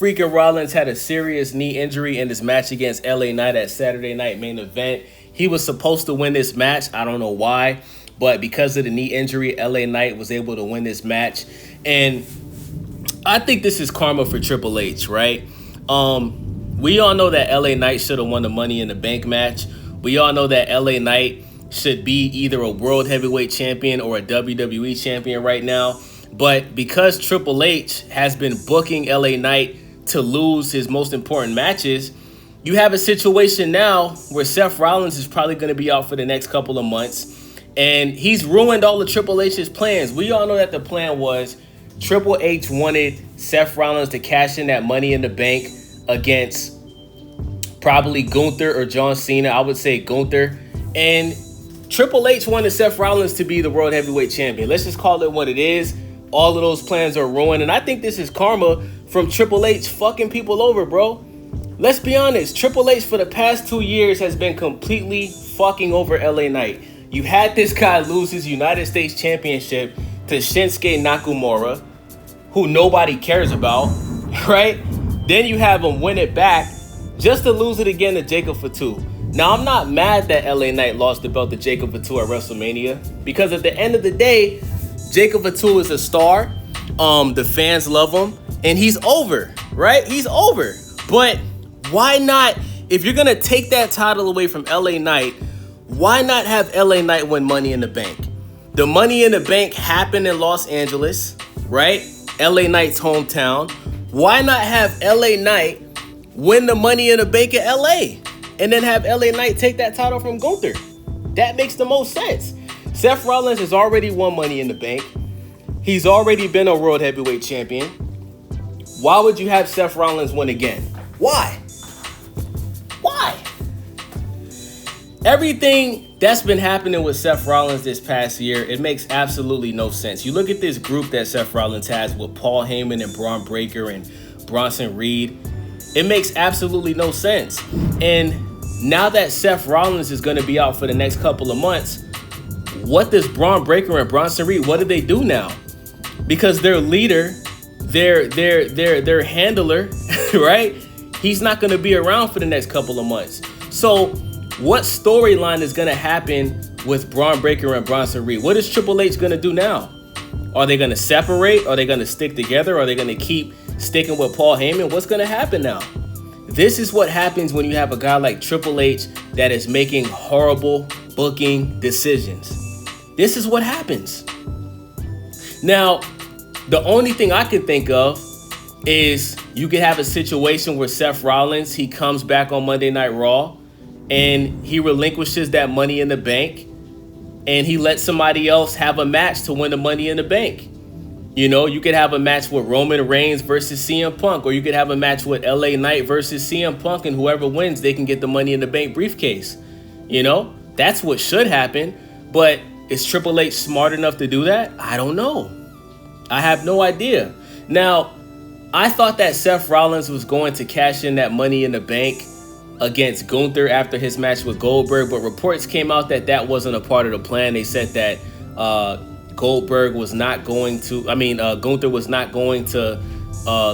freaking Rollins had a serious knee injury in his match against LA Knight at Saturday Night Main Event. He was supposed to win this match. I don't know why, but because of the knee injury, LA Knight was able to win this match. And I think this is karma for Triple H, right? We all know that LA Knight should have won the Money in the Bank match. We all know that LA Knight should be either a World Heavyweight Champion or a WWE Champion right now. But because Triple H has been booking LA Knight to lose his most important matches, you have a situation now where Seth Rollins is probably going to be out for the next couple of months. And he's ruined all of Triple H's plans. We all know that the plan was Triple H wanted Seth Rollins to cash in that Money in the Bank against probably Gunther or John Cena. I would say Gunther. And Triple H wanted Seth Rollins to be the World Heavyweight Champion. Let's just call it what it is. All of those plans are ruined. And I think this is karma from Triple H fucking people over, bro. Let's be honest. Triple H for the past 2 years has been completely fucking over LA Knight. You had this guy lose his United States Championship to Shinsuke Nakamura, who nobody cares about, right? Then you have him win it back just to lose it again to Jacob Fatu. Now, I'm not mad that LA Knight lost the belt to Jacob Fatu at WrestleMania, because at the end of the day, Jacob Fatu is a star. The fans love him, and he's over, right? He's over. But why not, if you're going to take that title away from LA Knight, why not have LA Knight win Money in the Bank? The Money in the Bank happened in Los Angeles, right? LA Knight's hometown. Why not have LA Knight win the Money in the Bank in LA and then have LA Knight take that title from Gunther? That makes the most sense. Seth Rollins has already won Money in the Bank. He's already been a World Heavyweight Champion. Why would you have Seth Rollins win again? Why? Why? Everything that's been happening with Seth Rollins this past year, it makes absolutely no sense. You look at this group that Seth Rollins has with Paul Heyman and Braun Breaker and Bronson Reed. It makes absolutely no sense. And now that Seth Rollins is going to be out for the next couple of months, what does Braun Breaker and Bronson Reed, what do they do now? Because their leader, their handler, right? He's not going to be around for the next couple of months. So what storyline is going to happen with Braun Breaker and Bronson Reed? What is Triple H going to do now? Are they going to separate? Are they going to stick together? Are they going to keep sticking with Paul Heyman? What's going to happen now? This is what happens when you have a guy like Triple H that is making horrible booking decisions. This is what happens. Now, the only thing I can think of is you could have a situation where Seth Rollins, he comes back on Monday Night Raw and he relinquishes that Money in the Bank and he lets somebody else have a match to win the Money in the Bank. You know, you could have a match with Roman Reigns versus CM Punk, or you could have a match with LA Knight versus CM Punk, and whoever wins, they can get the Money in the Bank briefcase. You know, that's what should happen. But is Triple H smart enough to do that? I don't know. I have no idea. Now, I thought that Seth Rollins was going to cash in that Money in the Bank against Gunther after his match with Goldberg, but reports came out that that wasn't a part of the plan. They said that Gunther was not going to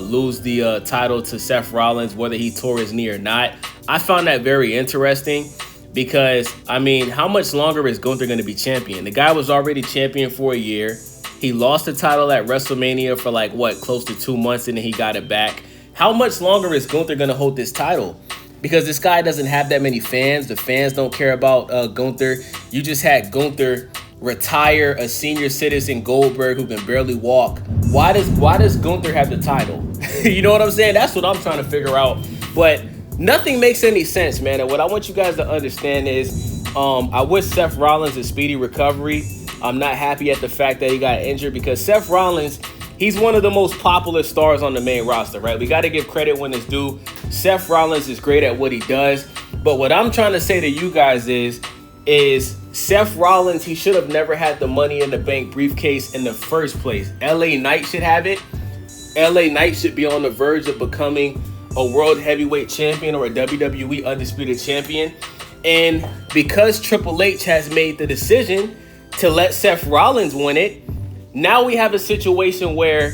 lose the title to Seth Rollins, whether he tore his knee or not. I found that very interesting because, I mean, how much longer is Gunther going to be champion? The guy was already champion for a year. He lost the title at WrestleMania for close to 2 months, and then he got it back. How much longer is Gunther going to hold this title? Because this guy doesn't have that many fans. The fans don't care about Gunther. You just had Gunther retire a senior citizen Goldberg who can barely walk. Why does Gunther have the title? You know what I'm saying? That's what I'm trying to figure out. But nothing makes any sense, man. And what I want you guys to understand is I wish Seth Rollins a speedy recovery. I'm not happy at the fact that he got injured because Seth Rollins, he's one of the most popular stars on the main roster, right? We got to give credit when it's due. Seth Rollins is great at what he does. But what I'm trying to say to you guys is Seth Rollins, he should have never had the Money in the Bank briefcase in the first place. LA Knight should have it. LA Knight should be on the verge of becoming a World Heavyweight Champion or a WWE Undisputed Champion. And because Triple H has made the decision to let Seth Rollins win it, now we have a situation where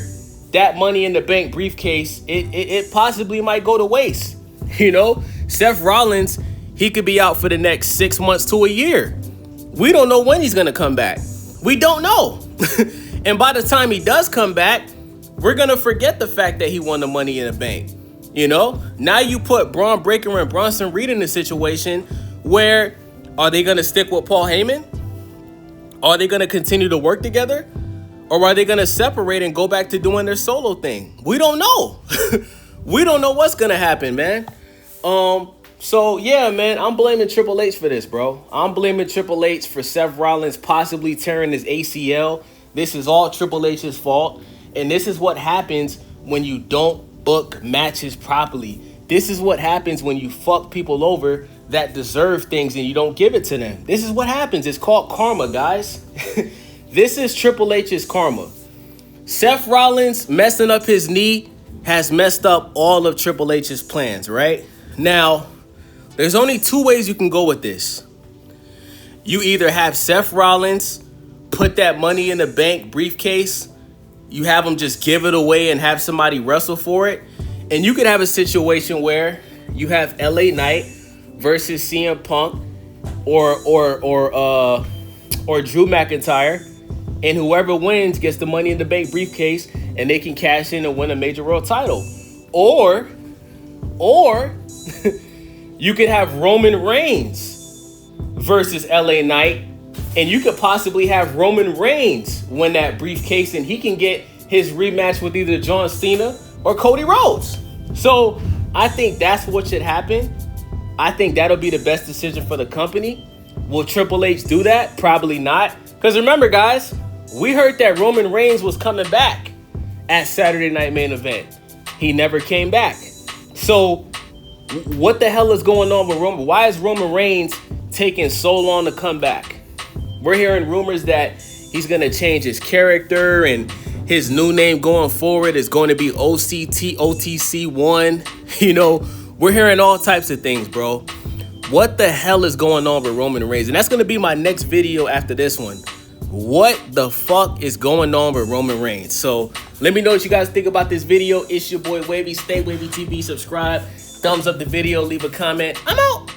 that Money in the Bank briefcase, it possibly might go to waste. You know, Seth Rollins, he could be out for the next 6 months to a year. We don't know when he's going to come back. We don't know. And by the time he does come back, we're going to forget the fact that he won the Money in the Bank. You know, now you put Braun Breaker and Bronson Reed in a situation where, are they going to stick with Paul Heyman? Are they going to continue to work together? Or are they going to separate and go back to doing their solo thing? We don't know. We don't know what's going to happen, man. So, yeah, man, I'm blaming Triple H for this, bro. I'm blaming Triple H for Seth Rollins possibly tearing his ACL. This is all Triple H's fault. And this is what happens when you don't book matches properly. This is what happens when you fuck people over that deserve things and you don't give it to them. This is what happens. It's called karma, guys. This is Triple H's karma. Seth Rollins messing up his knee has messed up all of Triple H's plans, right? Now, there's only two ways you can go with this. You either have Seth Rollins put that Money in the Bank briefcase, you have him just give it away and have somebody wrestle for it. And you could have a situation where you have LA Knight versus CM Punk or Drew McIntyre, and whoever wins gets the Money in the Bank briefcase and they can cash in and win a major world title. Or you could have Roman Reigns versus LA Knight, and you could possibly have Roman Reigns win that briefcase and he can get his rematch with either John Cena or Cody Rhodes. So I think that's what should happen. I think that'll be the best decision for the company. Will Triple H do that? Probably not. Because remember, guys, we heard that Roman Reigns was coming back at Saturday Night Main Event. He never came back. So what the hell is going on with Roman? Why is Roman Reigns taking so long to come back? We're hearing rumors that he's going to change his character and his new name going forward is going to be OTC1. You know, we're hearing all types of things, bro. What the hell is going on with Roman Reigns? And that's going to be my next video after this one. What the fuck is going on with Roman Reigns? So let me know what you guys think about this video. It's your boy Wavy. Stay Wavy TV. Subscribe. Thumbs up the video. Leave a comment. I'm out.